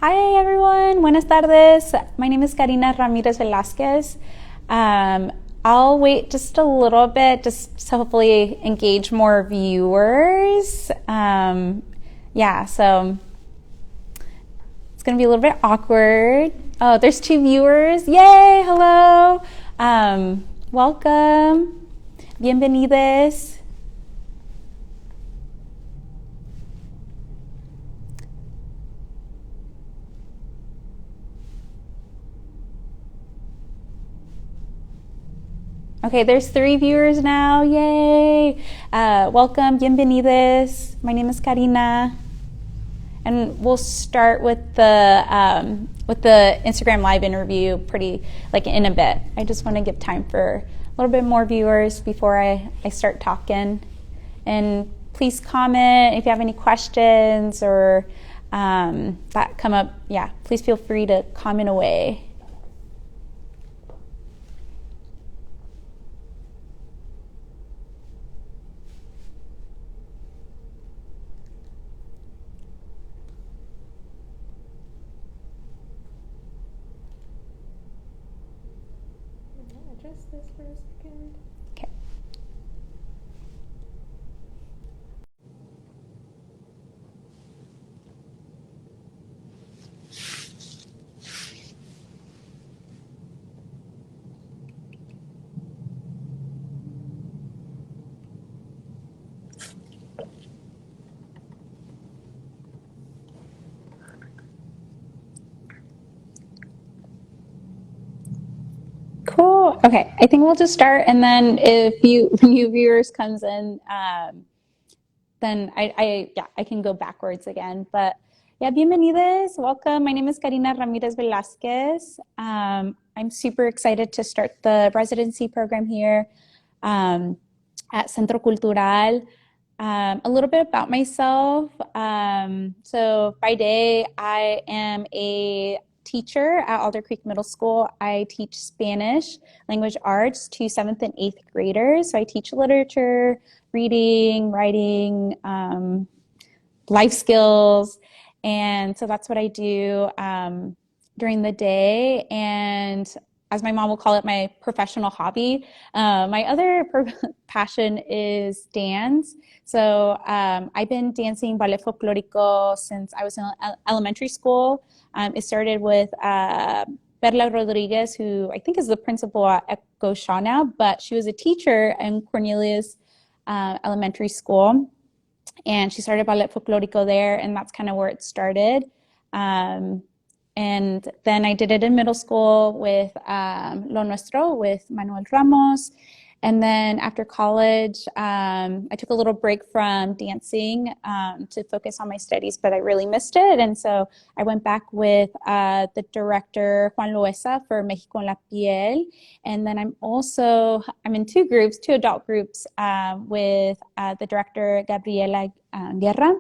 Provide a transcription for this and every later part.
Hi everyone, buenas tardes. My name is Karina Ramirez Velasquez. I'll wait just a little bit just to hopefully engage more viewers. So it's gonna be a little bit awkward. Oh, there's 2 viewers. Yay, hello. Welcome. Bienvenidos. Okay, there's 3 viewers now. Yay! Welcome, bienvenidos. My name is Karina, and we'll start with the Instagram Live interview in a bit. I just want to give time for a little bit more viewers before I start talking. And please comment if you have any questions or that come up. Yeah, please feel free to comment away. Adjust this for a second. Okay. Cool. Okay, I think we'll just start, and then if new viewers comes in, then I can go backwards again. But yeah, bienvenidos. Welcome. My name is Karina Ramirez Velasquez. I'm super excited to start the residency program here at Centro Cultural. A little bit about myself. So by day, I am a teacher at Alder Creek Middle School. I teach Spanish language arts to 7th and 8th graders. So I teach literature, reading, writing, life skills. And so that's what I do during the day. And as my mom will call it, my professional hobby. My other passion is dance. So I've been dancing Ballet Folklorico since I was in elementary school. It started with Perla Rodriguez, who I think is the principal at Echo Shaw now, but she was a teacher in Cornelius Elementary School. And she started Ballet Folklorico there, and that's kind of where it started. And then I did it in middle school with Lo Nuestro with Manuel Ramos. And then after college, I took a little break from dancing to focus on my studies, but I really missed it. And so I went back with the director, Juan Loesa, for México en la Piel. And then I'm in 2 groups, 2 adult groups with the director, Gabriela Guerra.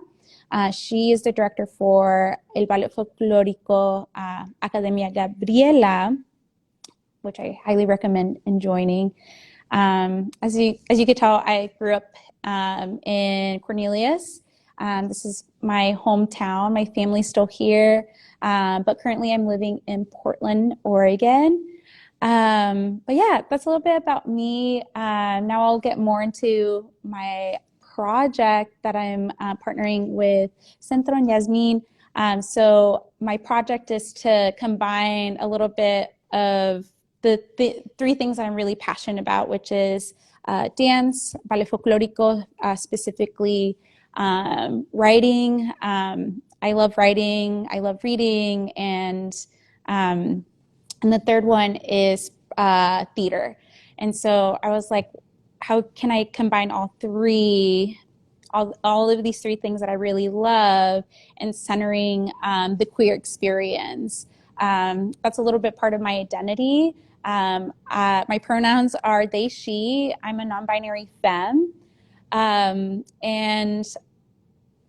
She is the director for El Ballet Folklorico Academia Gabriela, which I highly recommend joining. As you could tell, I grew up in Cornelius. This is my hometown. My family's still here, but currently I'm living in Portland, Oregon. But yeah, that's a little bit about me. Now I'll get more into my project that I'm partnering with Centro and Yasmin. So my project is to combine a little bit of the 3 things that I'm really passionate about, which is dance, ballet folklorico, specifically writing. I love writing, I love reading, and the third one is theater. And so I was like, how can I combine all of these 3 things that I really love, and centering the queer experience? That's a little bit part of my identity. My pronouns are they, she. I'm a non-binary femme. And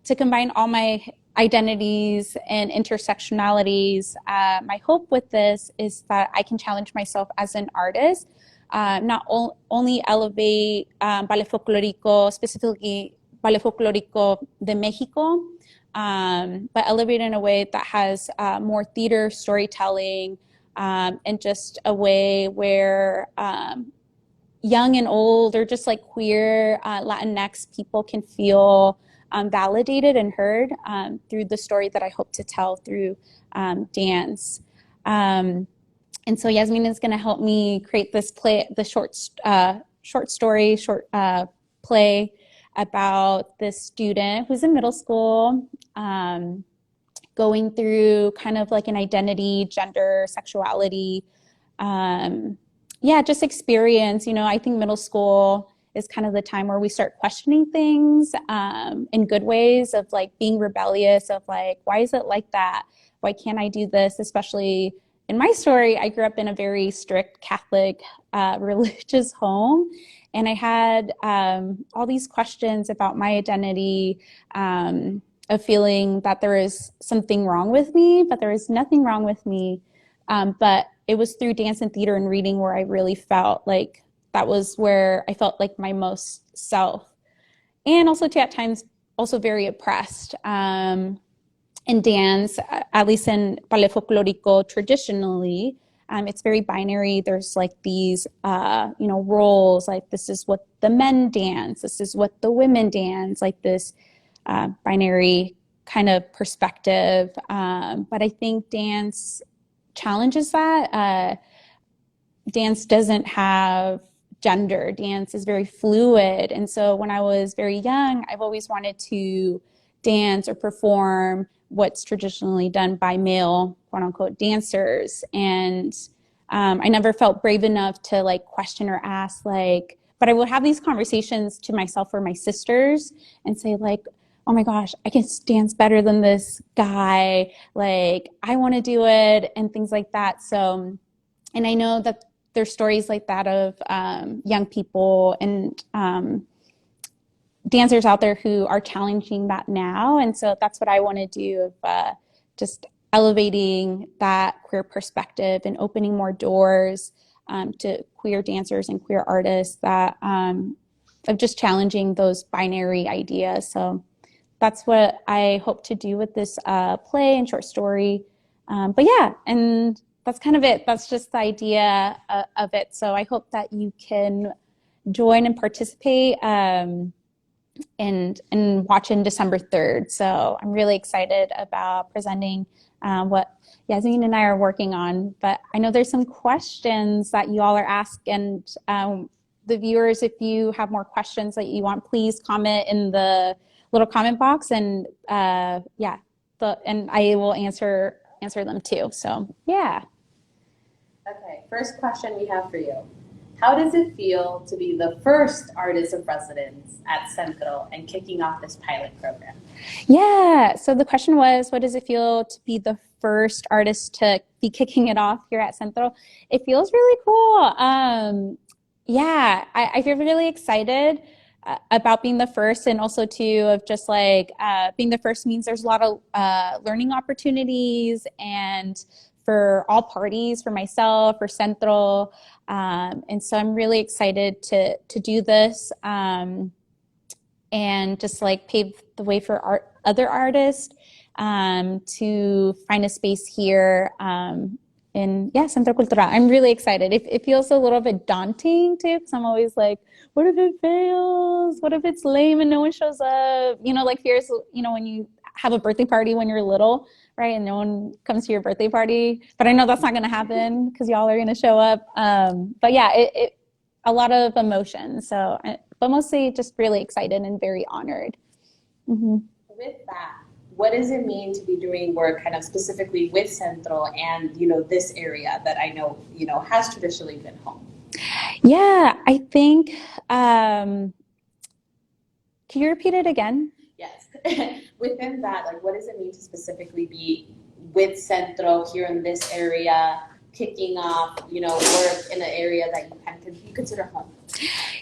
to combine all my identities and intersectionalities, my hope with this is that I can challenge myself as an artist, not only elevate Ballet Folklorico, specifically Ballet Folklorico de México, but elevated in a way that has more theater storytelling, and just a way where young and old, or just like queer Latinx people can feel validated and heard through the story that I hope to tell through dance. And so Yasmin is going to help me create this play, the short play about this student who's in middle school, going through kind of like an identity, gender, sexuality, just experience. I think middle school is kind of the time where we start questioning things in good ways, of like being rebellious, of like, why is it like that? Why can't I do this? Especially in my story, I grew up in a very strict Catholic religious home. And I had all these questions about my identity, of feeling that there is something wrong with me, but there is nothing wrong with me. But it was through dance and theater and reading where I really felt like that was where I felt like my most self. And also at times also very oppressed. In dance, at least in Ballet Folklorico traditionally, it's very binary. There's like these, roles, like this is what the men dance, this is what the women dance, like this binary kind of perspective. But I think dance challenges that. Dance doesn't have gender. Dance is very fluid. And so when I was very young, I've always wanted to dance or perform what's traditionally done by male, quote unquote, dancers. And I never felt brave enough to like question or ask, like, but I would have these conversations to myself or my sisters and say like, oh my gosh, I can dance better than this guy. Like, I want to do it, and things like that. So, and I know that there's stories like that of young people and dancers out there who are challenging that now. And so that's what I want to do, of just elevating that queer perspective and opening more doors to queer dancers and queer artists, that of just challenging those binary ideas. So that's what I hope to do with this play and short story. But yeah, and that's kind of it. That's just the idea of it. So I hope that you can join and participate and watch in December 3rd. So I'm really excited about presenting what Yasmin and I are working on. But I know there's some questions that you all are asking. The viewers, if you have more questions that you want, please comment in the little comment box, and and I will answer them too. So yeah. Okay, first question we have for you. How does it feel to be the first artist of residence at Centro and kicking off this pilot program? Yeah, so the question was, what does it feel to be the first artist to be kicking it off here at Centro? It feels really cool. I feel really excited about being the first, and also too of just like being the first means there's a lot of learning opportunities, and for all parties, for myself, for Centro. And so I'm really excited to do this and just like pave the way for other artists to find a space here in Centro Cultural. I'm really excited. It feels a little bit daunting too, because I'm always like, what if it fails? What if it's lame and no one shows up? Like fears, when you have a birthday party when you're little, right? And no one comes to your birthday party. But I know that's not going to happen because y'all are going to show up. But yeah, it a lot of emotion. So, but mostly just really excited and very honored. Mm-hmm. With that, what does it mean to be doing work kind of specifically with Centro and, this area that I know, has traditionally been home? Yeah, I think, can you repeat it again? Yes. Within that, like, what does it mean to specifically be with Centro here in this area, kicking off, work in an area that you consider home?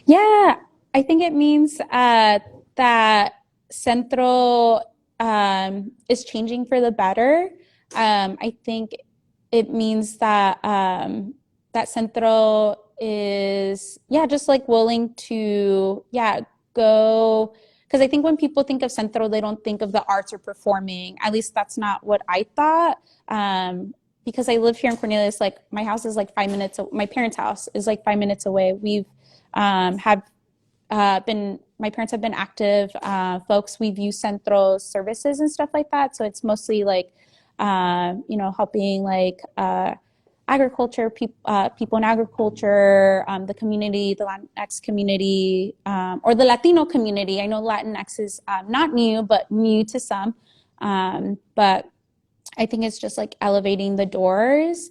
Yeah, I think it means that Centro is changing for the better. I think it means that that Centro is just like willing to go because I think when people think of Centro, they don't think of the arts or performing. At least that's not what I thought. Because I live here in Cornelius, like my house is like 5 minutes. My parents' house is like 5 minutes away. We've have been my parents have been active folks. We've used Centro's services and stuff like that. So it's mostly like helping like agriculture, people in agriculture, the community, the Latinx community, or the Latino community. I know Latinx is not new, but new to some. But I think it's just like elevating the doors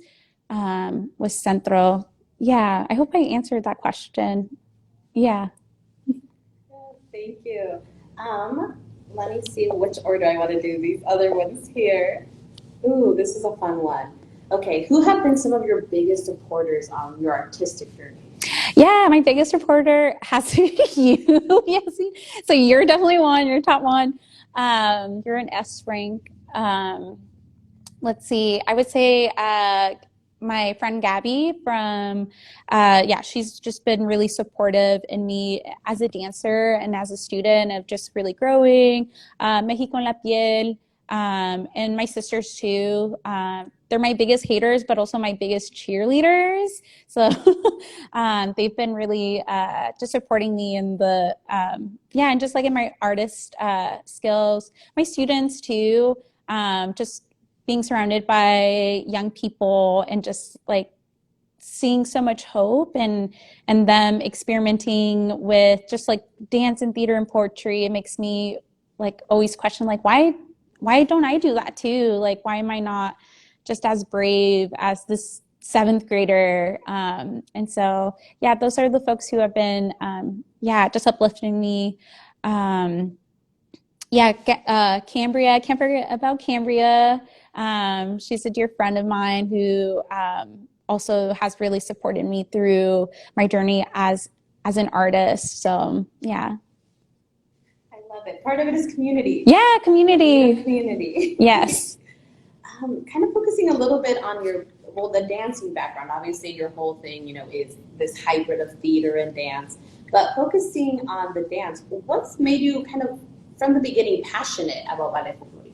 with Centro. Yeah, I hope I answered that question. Yeah. Thank you. Let me see which order I want to do these other ones here. Ooh, this is a fun one. Okay, who have been some of your biggest supporters on your artistic journey? Yeah, my biggest supporter has to be you. Yes. So you're definitely one, you're top one. You're an S rank. Let's see, I would say my friend Gabby from, she's just been really supportive in me as a dancer and as a student of just really growing. Mexico en la piel, and my sisters too. They're my biggest haters, but also my biggest cheerleaders. So they've been really just supporting me in the, and just like in my artist skills. My students too, just being surrounded by young people and just like seeing so much hope and them experimenting with just like dance and theater and poetry. It makes me like always question like why don't I do that too? Like why am I not just as brave as this 7th grader? And so yeah, those are the folks who have been just uplifting me. Cambria, can't forget about Cambria. She's a dear friend of mine who also has really supported me through my journey as an artist. So yeah. I love it. Part of it is community. Yeah, community. Community. Yes. Kind of focusing a little bit on the dancing background. Obviously, your whole thing, is this hybrid of theater and dance. But focusing on the dance, what's made you kind of from the beginning passionate about ballet folklorico?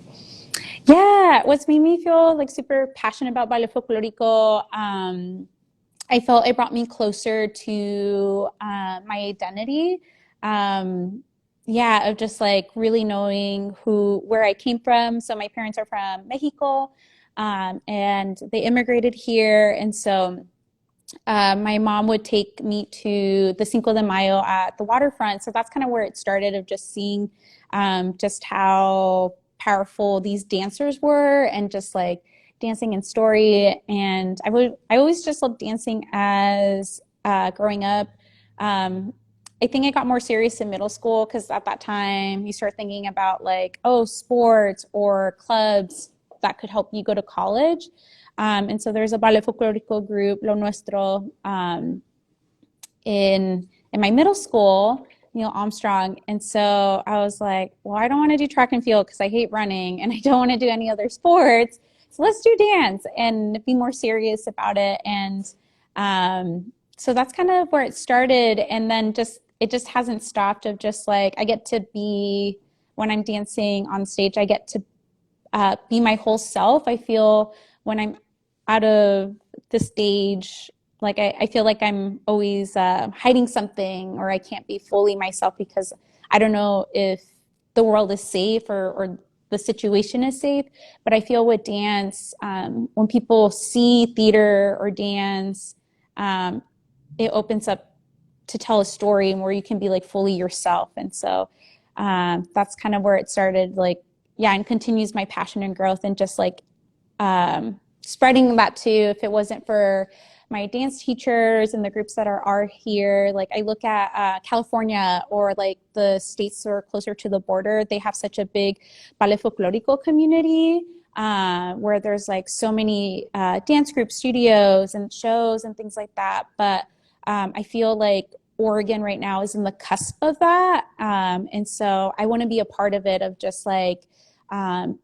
Yeah, what's made me feel like super passionate about ballet folklorico, I felt it brought me closer to my identity. Of just like really knowing where I came from. So my parents are from Mexico, and they immigrated here, and so my mom would take me to the Cinco de Mayo at the waterfront. So that's kind of where it started, of just seeing just how powerful these dancers were and just like dancing and story. And I always just loved dancing as growing up. I think I got more serious in middle school because at that time you start thinking about like, sports or clubs that could help you go to college. And so there's a ballet folklorico group, Lo Nuestro, in my middle school, Neil Armstrong. And so I was like, well, I don't want to do track and field because I hate running and I don't want to do any other sports. So let's do dance and be more serious about it. And so that's kind of where it started. And then it just hasn't stopped of just like, I get to be, when I'm dancing on stage, I get to be my whole self. I feel when I'm out of the stage, like I feel like I'm always hiding something, or I can't be fully myself because I don't know if the world is safe or the situation is safe. But I feel with dance, when people see theater or dance, it opens up to tell a story where you can be like fully yourself. And so that's kind of where it started, like, and continues my passion and growth, and just like spreading that too. If it wasn't for my dance teachers and the groups that are here, like I look at California or like the states that are closer to the border, they have such a big ballet folklorico community where there's like so many dance groups, studios and shows and things like that. But I feel like Oregon right now is in the cusp of that. And so I want to be a part of it, of just like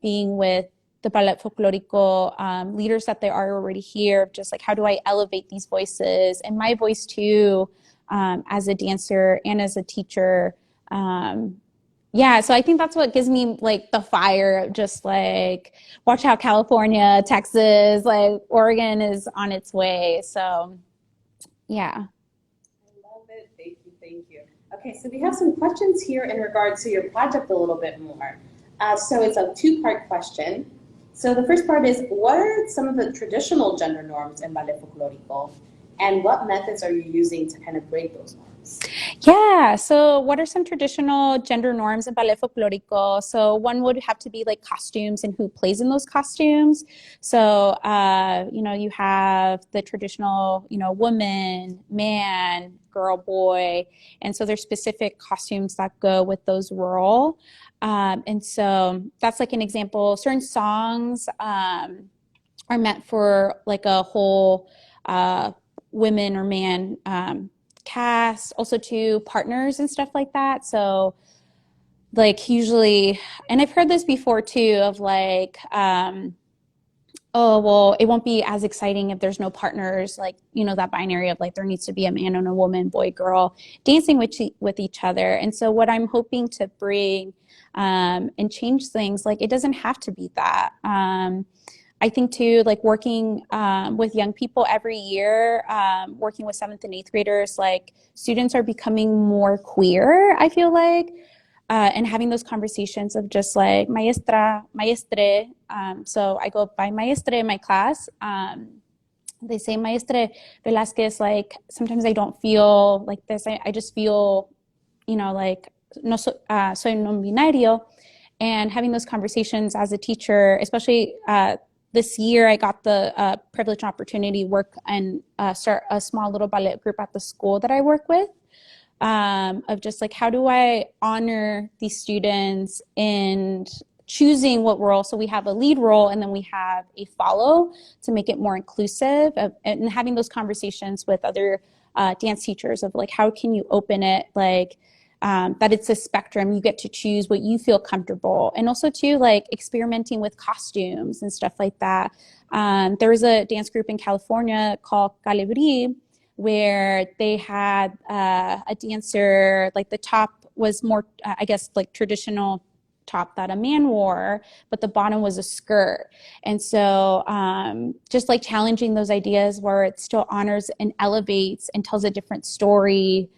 being with the Ballet Folklorico leaders that they are already here, just like how do I elevate these voices and my voice too, as a dancer and as a teacher. Yeah, so I think that's what gives me like the fire of just like watch how California, Texas, like Oregon is on its way. So yeah. I love it. Thank you. Thank you. Okay, so we have some questions here in regards to your project a little bit more. So it's a two-part question. So the first part is, what are some of the traditional gender norms in Ballet Folklorico, and what methods are you using to kind of break those norms? Yeah. So, what are some traditional gender norms in ballet folklorico? So, one would have to be like costumes and who plays in those costumes. So, you have the traditional, woman, man, girl, boy, and so there's specific costumes that go with those role. And so that's like an example. Certain songs are meant for like a whole uh, women or man cast, also to partners and stuff like that. So like usually, and I've heard this before too, of like, oh well, it won't be as exciting if there's no partners, like that binary of like there needs to be a man and a woman, boy, girl, dancing with each other. And so what I'm hoping to bring and change things, like it doesn't have to be that. I think too, like working with young people every year, working with seventh and eighth graders, like students are becoming more queer, I feel like, and having those conversations of just like maestra, maestre. So I go by maestre in my class. They say maestre Velasquez, like sometimes I don't feel like this. I just feel, like no soy non binario. And having those conversations as a teacher, especially this year, I got the privileged opportunity to work and start a small little ballet group at the school that I work with. Of just like, how do I honor these students and choosing what role? So we have a lead role and then we have a follow to make it more inclusive and having those conversations with other dance teachers of like, how can you open it? Like, that it's a spectrum. You get to choose what you feel comfortable. And also too, like experimenting with costumes and stuff like that. There was a dance group in California called Calibri where they had a dancer, like the top was more, I guess, like traditional top that a man wore, but the bottom was a skirt. And so just like challenging those ideas where it still honors and elevates and tells a different story.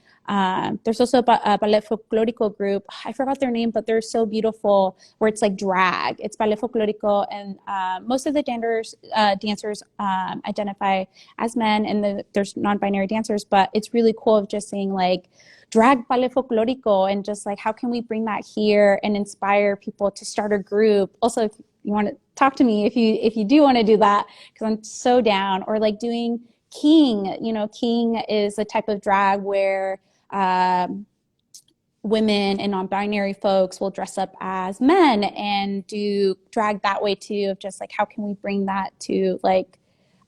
There's also a ballet folklorico group. I forgot their name, but they're so beautiful. Where it's like drag. It's ballet folklorico, and most of the dancers identify as men, and there's non-binary dancers. But it's really cool of just saying like drag ballet folklorico, and just like how can we bring that here and inspire people to start a group. Also, if you want to talk to me, if you do want to do that, because I'm so down. Or like doing king. King is a type of drag where women and non-binary folks will dress up as men and do drag that way too, of just like how can we bring that to like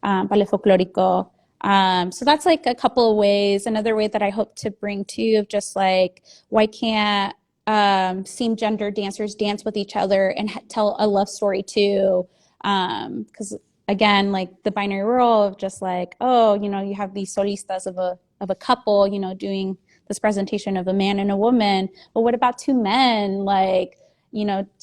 ballet folklorico. So that's like a couple of ways. Another way that I hope to bring too of just like why can't same gender dancers dance with each other and tell a love story too, because again, like the binary role of just like, oh, you have these solistas of a couple, doing this presentation of a man and a woman. But what about two men, like,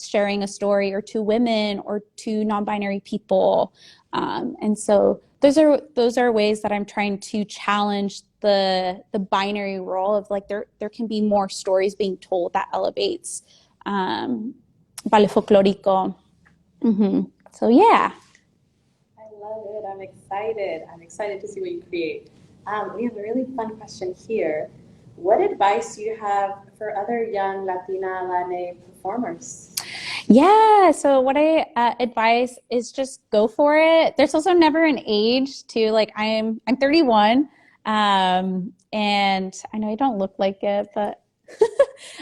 sharing a story, or two women, or two non-binary people? And so those are ways that I'm trying to challenge the binary role of like there can be more stories being told that elevates ballet folklorico. So yeah. I love it. I'm excited. I'm excited to see what you create. We have a really fun question here. What advice do you have for other young Latina Latin performers? Yeah, so what I advise is just go for it. There's also never an age to like I'm 31, and I know I don't look like it, but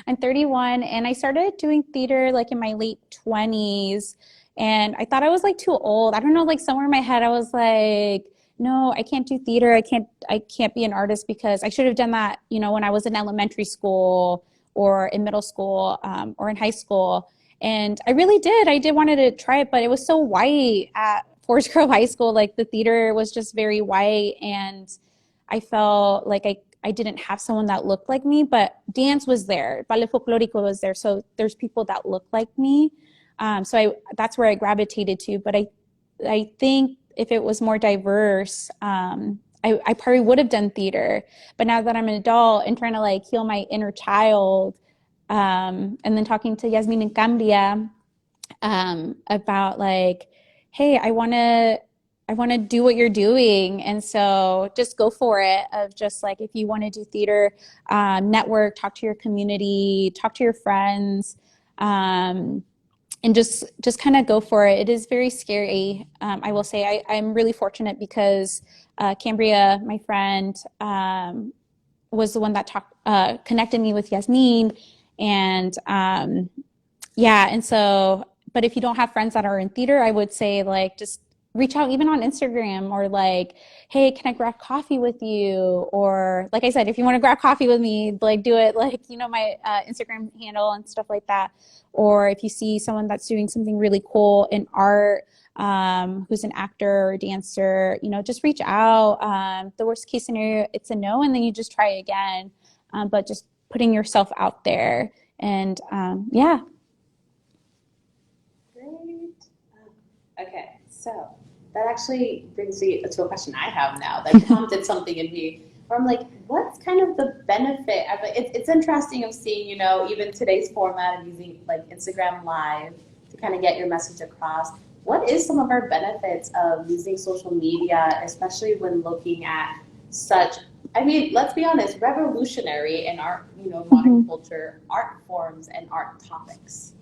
I'm 31, and I started doing theater like in my late 20s, and I thought I was like too old. I don't know, like somewhere in my head I was like, no, I can't do theater. I can't be an artist because I should have done that, when I was in elementary school or in middle school, or in high school. And I really did. I did wanted to try it, but it was so white at Forest Grove High School. Like the theater was just very white, and I felt like I didn't have someone that looked like me, but dance was there. Ballet Folklorico was there. So there's people that look like me. That's where I gravitated to. But I think if it was more diverse, I probably would have done theater. But now that I'm an adult and trying to like heal my inner child, and then talking to Yasmin and Cambria, about like, hey, I want to do what you're doing. And so just go for it of just like, if you want to do theater, network, talk to your community, talk to your friends, and just kind of go for it. It is very scary. I will say I'm really fortunate because Cambria, my friend, was the one that connected me with Yasmin. And yeah, and so, but if you don't have friends that are in theater, I would say like just reach out even on Instagram or like, hey, can I grab coffee with you? Or like I said, if you want to grab coffee with me, like do it like, my Instagram handle and stuff like that. Or if you see someone that's doing something really cool in art, who's an actor or dancer, just reach out. The worst case scenario, it's a no, and then you just try again. But just putting yourself out there and yeah. Great. Okay, so that actually brings me to a question I have now that prompted something in me where I'm like, what's kind of the benefit? It's interesting of seeing, even today's format of using like Instagram Live to kind of get your message across. What is some of our benefits of using social media, especially when looking at such, let's be honest, revolutionary in our, modern culture, art forms and art topics?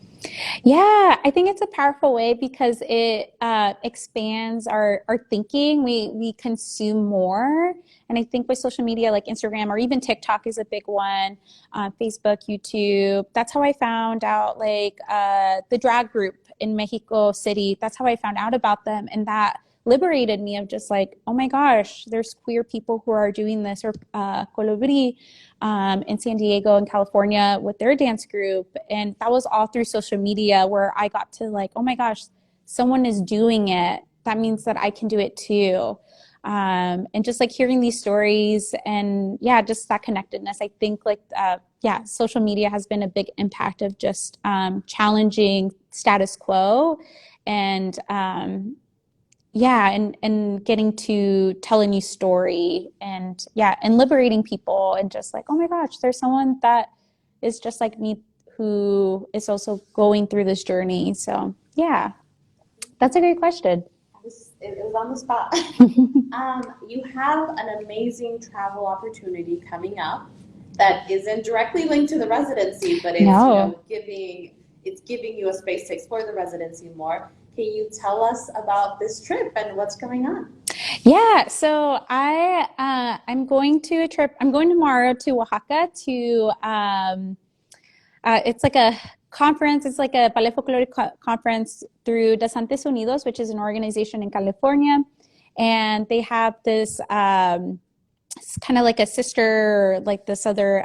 Yeah, I think it's a powerful way because it expands our thinking. We consume more. And I think with social media like Instagram or even TikTok is a big one, Facebook, YouTube. That's how I found out like the drag group in Mexico City. That's how I found out about them. And that liberated me of just like, oh my gosh, there's queer people who are doing this, or Colibri in San Diego and California with their dance group. And that was all through social media where I got to like, oh my gosh, someone is doing it. That means that I can do it too. And just like hearing these stories and yeah, just that connectedness, I think like, yeah, social media has been a big impact of just challenging status quo and yeah, and getting to tell a new story and yeah, and liberating people and just like, oh my gosh, there's someone that is just like me who is also going through this journey. So yeah, that's a great question. It was on the spot. You have an amazing travel opportunity coming up that isn't directly linked to the residency, but it's No. giving you a space to explore the residency more. Can you tell us about this trip and what's going on? Yeah, so I'm going to a trip. I'm going tomorrow to Oaxaca to it's like a conference. It's like a Ballet Folklorico conference through Danzantes Unidos, which is an organization in California, and they have this it's kind of like a sister, like this other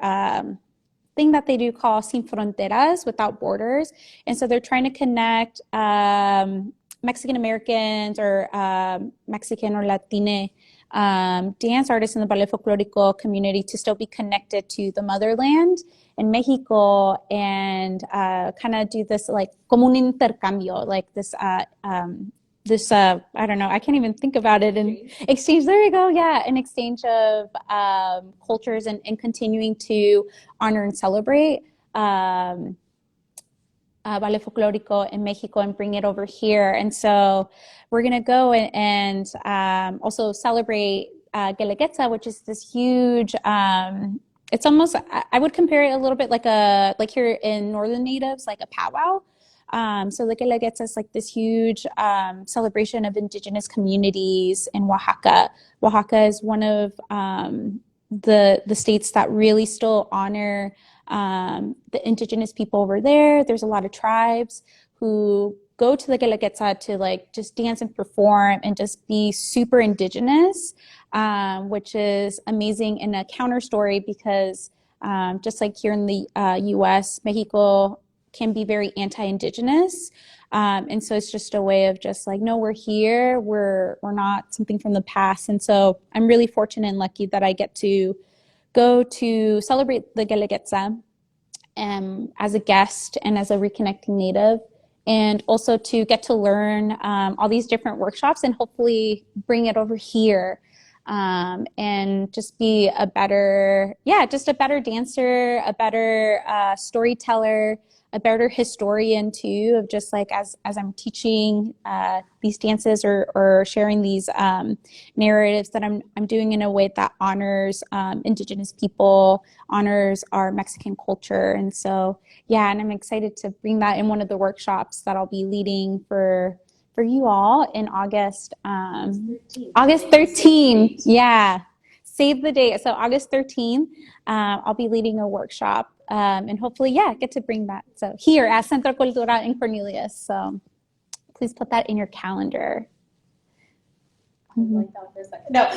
thing that they do call Sin Fronteras, without borders. And so they're trying to connect Mexican Americans or Mexican or Latine dance artists in the Ballet Folklorico community to still be connected to the motherland in Mexico and kind of do this like como un intercambio, like this I don't know, I can't even think about it. And exchange, there we go. Yeah, an exchange of cultures and continuing to honor and celebrate Ballet Folklorico in Mexico and bring it over here. And so we're going to go and also celebrate Guelaguetza, which is this huge, it's almost, I would compare it a little bit like here in Northern Natives, like a powwow. So the Guelaguetza is like this huge celebration of indigenous communities in Oaxaca. Oaxaca is one of the states that really still honor the indigenous people over there. There's a lot of tribes who go to the Guelaguetza to like just dance and perform and just be super indigenous, which is amazing in a counter story because just like here in the US, Mexico can be very anti-indigenous. And so it's just a way of just like, no, we're here, we're not something from the past. And so I'm really fortunate and lucky that I get to go to celebrate the Guelaguetza as a guest and as a reconnecting native, and also to get to learn all these different workshops and hopefully bring it over here, and just be a better, just a better dancer, a better storyteller, a better historian too, of just like as I'm teaching these dances or sharing these narratives, that I'm doing in a way that honors Indigenous people, honors our Mexican culture. And so, and I'm excited to bring that in one of the workshops that I'll be leading for you all in August. August 13th. Yeah. Save the date. So August 13th, I'll be leading a workshop, and hopefully, get to bring that. So here at Centro Cultural in Cornelius. So please put that in your calendar. Like that for a second. No.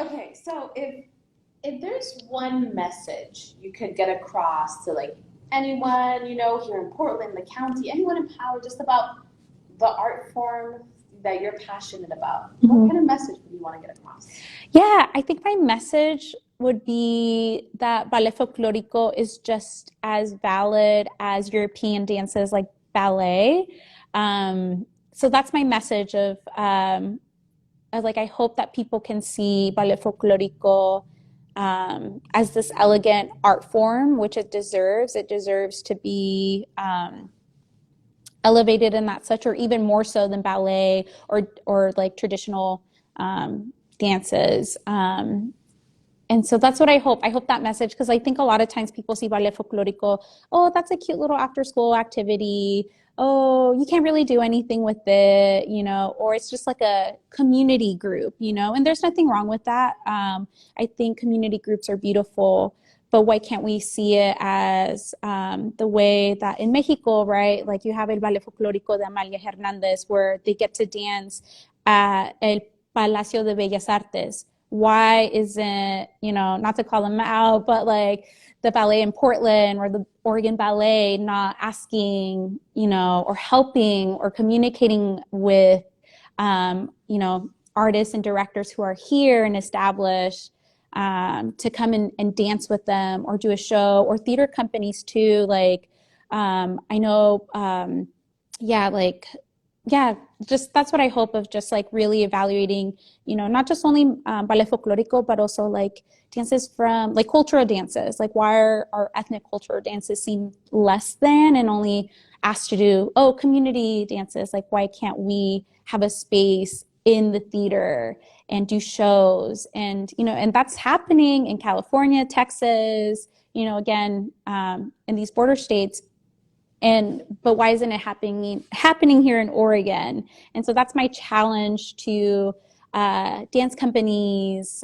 Okay. So if there's one message you could get across to like anyone, here in Portland, the county, anyone in power, just about the art form that you're passionate about, what kind of message would you want to get across? I think my message would be that Ballet Folklorico is just as valid as European dances like ballet. So that's my message of like, I hope that people can see Ballet Folklorico as this elegant art form, which it deserves. It deserves to be elevated in that such, or even more so than ballet or like traditional dances. And so that's what I hope. I hope that message, because I think a lot of times people see Ballet Folklorico, oh, that's a cute little after school activity. Oh, you can't really do anything with it, or it's just like a community group, and there's nothing wrong with that. I think community groups are beautiful, but why can't we see it as the way that in Mexico, right? Like you have El Ballet Folklorico de Amalia Hernandez, where they get to dance at El Palacio de Bellas Artes. Why isn't, not to call them out, but like the ballet in Portland or the Oregon Ballet not asking, or helping or communicating with, artists and directors who are here and established, to come and dance with them or do a show, or theater companies too. Like, I know, just that's what I hope of, just like really evaluating, not just only Ballet Folklorico, but also like dances from like cultural dances. Like, why are our ethnic cultural dances seen less than and only asked to do, community dances? Like, why can't we have a space in the theater and do shows? And, and that's happening in California, Texas, again, in these border states. But why isn't it happening here in Oregon? And so that's my challenge to dance companies,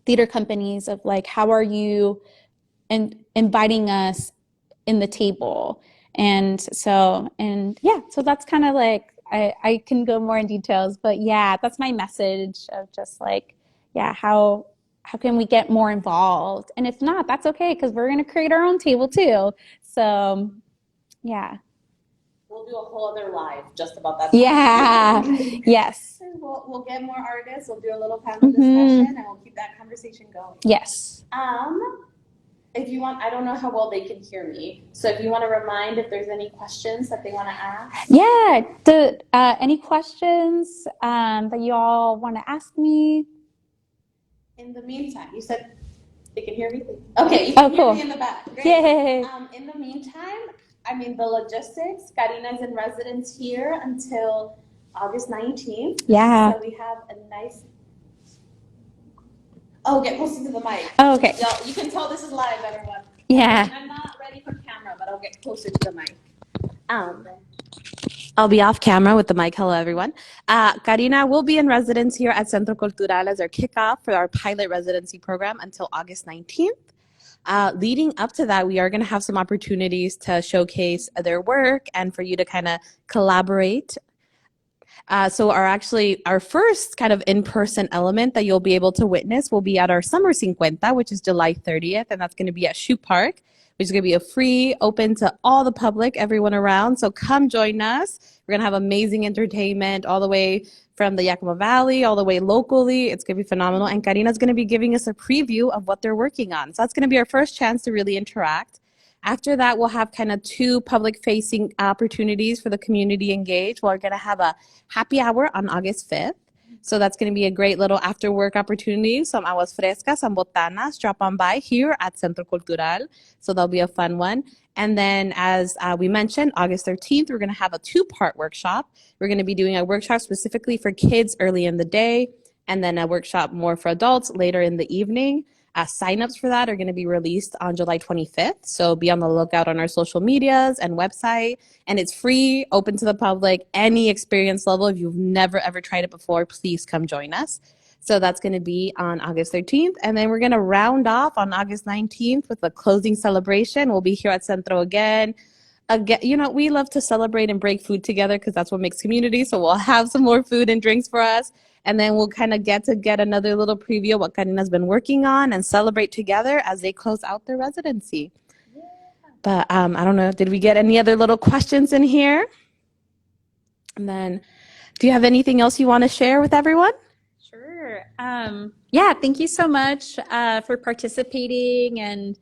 theater companies, of like, how are you inviting us in the table? So that's kind of like, I can go more in details, but that's my message of just like, how can we get more involved? And if not, that's okay, because we're going to create our own table too. So, we'll do a whole other live just about that. Yes. We'll get more artists. We'll do a little panel discussion, and we'll keep that conversation going. Yes. If you want, I don't know how well they can hear me. So if you want to remind if there's any questions that they want to ask. Any questions that you all want to ask me? In the meantime, you said they can hear me? Okay, you can hear me in the back. Great. Yay. In the meantime, the logistics, Karina's in residence here until August 19th. Yeah. So we have a nice... Oh, get closer to the mic. Oh, okay. You can tell this is live, everyone. Yeah. I'm not ready for camera, but I'll get closer to the mic. I'll be off camera with the mic. Hello, everyone. Karina will be in residence here at Centro Cultural as our kickoff for our pilot residency program until August 19th. Leading up to that, we are going to have some opportunities to showcase their work and for you to kind of collaborate. So our first kind of in-person element that you'll be able to witness will be at our Summer 50, which is July 30th, and that's going to be at Shoe Park, which is going to be a free, open to all the public, everyone around. So come join us. We're going to have amazing entertainment all the way from the Yakima Valley, all the way locally. It's going to be phenomenal. And Karina's going to be giving us a preview of what they're working on. So that's going to be our first chance to really interact. After that, we'll have kind of 2 public-facing opportunities for the community engaged. We're going to have a happy hour on August 5th. So that's going to be a great little after-work opportunity. Some aguas frescas, some botanas, drop on by here at Centro Cultural. So that'll be a fun one. And then, as we mentioned, August 13th, we're going to have a 2-part workshop. We're going to be doing a workshop specifically for kids early in the day, and then a workshop more for adults later in the evening. Signups for that are going to be released on July 25th. So be on the lookout on our social medias and website. And it's free, open to the public, any experience level. If you've never, ever tried it before, please come join us. So that's going to be on August 13th. And then we're going to round off on August 19th with a closing celebration. We'll be here at Centro again. Again, you know, we love to celebrate and break food together because that's what makes community. So we'll have some more food and drinks for us. And then we'll kind of get another little preview of what Karina's been working on and celebrate together as they close out their residency. Yeah. But I don't know, did we get any other little questions in here? And then, do you have anything else you want to share with everyone? Sure. Yeah, thank you so much for participating. And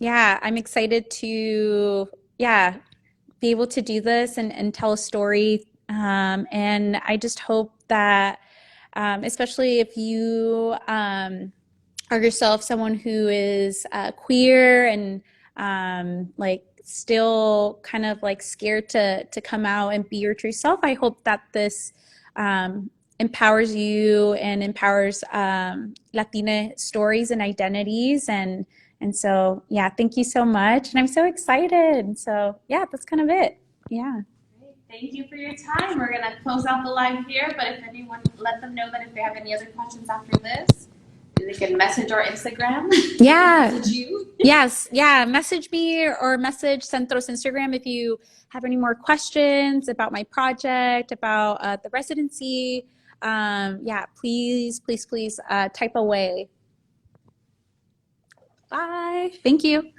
yeah, I'm excited to, be able to do this and tell a story. And I just hope that, especially if you are yourself someone who is queer and like still kind of like scared to come out and be your true self, I hope that this empowers you and empowers Latina stories and identities. And so, yeah, thank you so much. And I'm so excited. So, yeah, that's kind of it. Yeah. Thank you for your time. We're going to close out the live here, but if anyone, let them know that if they have any other questions after this, they can message our Instagram. Yeah. Message you. Yes. Yeah. Message me or message Centro's Instagram if you have any more questions about my project, about the residency. Yeah, please type away. Bye. Thank you.